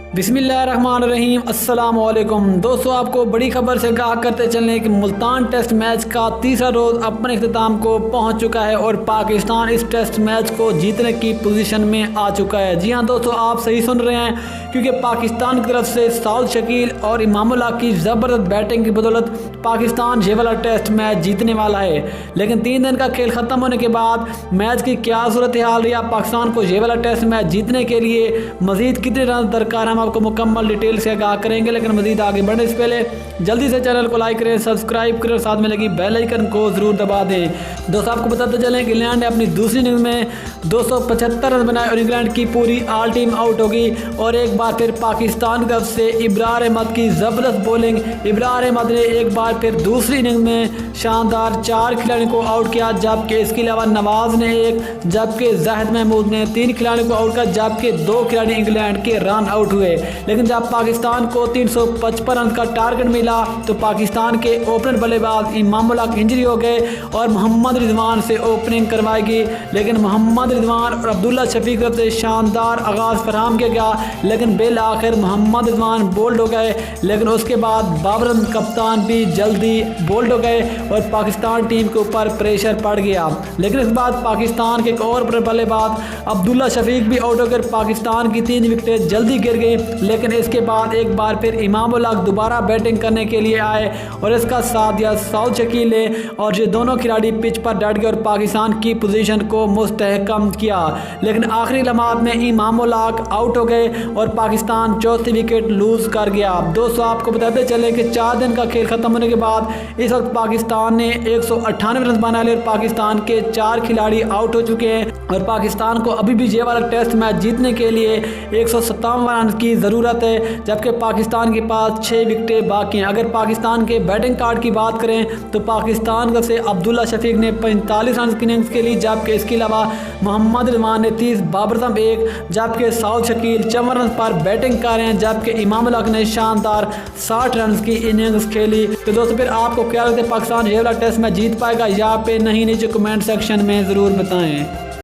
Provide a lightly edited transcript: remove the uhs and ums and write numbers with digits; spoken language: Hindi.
बिस्मिल्लाहिर्रहमानिर्रहीम। अस्सलाम वालेकुम दोस्तों, आपको बड़ी खबर से आगाह करते चलें कि मुल्तान टेस्ट मैच का तीसरा रोज़ अपने इख्तिताम को पहुंच चुका है और पाकिस्तान इस टेस्ट मैच को जीतने की पोजीशन में आ चुका है। जी हां दोस्तों, आप सही सुन रहे हैं, क्योंकि पाकिस्तान की तरफ से साउद शकील और इमामुल हक की ज़बरदस्त बैटिंग की बदौलत पाकिस्तान ये वाला टेस्ट मैच जीतने वाला है। लेकिन 3 दिन का खेल ख़त्म होने के बाद मैच की क्या सूरत हाल रही, पाकिस्तान को ये वाला टेस्ट मैच जीतने के लिए मज़ीद कितने रन दरकार, हम आपको मुकम्मल डिटेल से आगाह करेंगे। लेकिन मज़ीद आगे बढ़ने से पहले जल्दी से चैनल को लाइक करें, सब्सक्राइब करें और साथ में लगी बेल आइकन को ज़रूर दबा दें। दोस्तों, आपको बताते चलें कि इंग्लैंड ने अपनी दूसरी इनिंग्स में 275 रन बनाए और इंग्लैंड की पूरी ऑल टीम आउट होगी। और एक बार फिर पाकिस्तान की तरफ से इब्रार अहमद की ज़बरदस्त बॉलिंग, इब्रार अहमद ने एक बार फिर दूसरी इनिंग्स में शानदार 4 खिलाड़ियों को आउट किया, जबकि इसके अलावा नवाज ने 1, जबकि जाहिद महमूद ने 3 खिलाड़ियों को आउट किया, जबकि 2 खिलाड़ी इंग्लैंड के रन आउट हुए। लेकिन जब पाकिस्तान को 355 रन का टारगेट मिला तो पाकिस्तान के ओपनर बल्लेबाज इमामुल हक इंजरी हो गए और मोहम्मद रिजवान से ओपनिंग करवाएगी। लेकिन मोहम्मद रिजवान और अब्दुल्ला शफीक तरफ से शानदार आगाज़ फराहम किया गया, लेकिन बिल आखिर मोहम्मद रिजवान बोल्ड हो गए। लेकिन उसके बाद बाबर अहमद कप्तान भी जल्दी बोल्ड हो गए और पाकिस्तान टीम के ऊपर प्रेशर पड़ गया। लेकिन इस बाद पाकिस्तान के एक और बल्लेबाज अब्दुल्ला शफीक भी आउट होकर पाकिस्तान की 3 विकेटें जल्दी गिर गई। लेकिन इसके बाद एक बार फिर इमामुल हक दोबारा बैटिंग करने के लिए आए और इसका साथ दिया साउद शकील ने, और ये दोनों खिलाड़ी पिच पर डट गए और पाकिस्तान की पोजीशन को मुस्तहकम किया। लेकिन आखिरी लम्हात में इमामुल हक आउट हो गए और पाकिस्तान चौथी विकेट लूज कर गया। दोस्तों, आपको बताते चले कि 4 दिन का खेल खत्म होने के बाद इस वक्त पाकिस्तान ने 198 रन बना लिए और पाकिस्तान के 4 खिलाड़ी आउट हो चुके हैं और पाकिस्तान को अभी भी ये वाला टेस्ट मैच जीतने के लिए 157 रन की ज़रूरत है, जबकि पाकिस्तान के पास 6 विकेटें बाकी हैं। अगर पाकिस्तान के बैटिंग कार्ड की बात करें तो पाकिस्तान का से अब्दुल्ला शफीक ने 45 रन की इनिंग्स के लिए, जबकि इसके अलावा मोहम्मद रिजवान ने 30, बाबर आजम 1, जबकि साउद शकील 54 रन पर बैटिंग कर रहे हैं, जबकि इमामुल हक ने शानदार 60 रन की इनिंग्स खेली। तो दोस्तों, फिर आपको क्या लगता है, पाकिस्तान ये वाला टेस्ट मैच जीत पाएगा या पे नहीं? नीचे कमेंट सेक्शन में ज़रूर बताएं।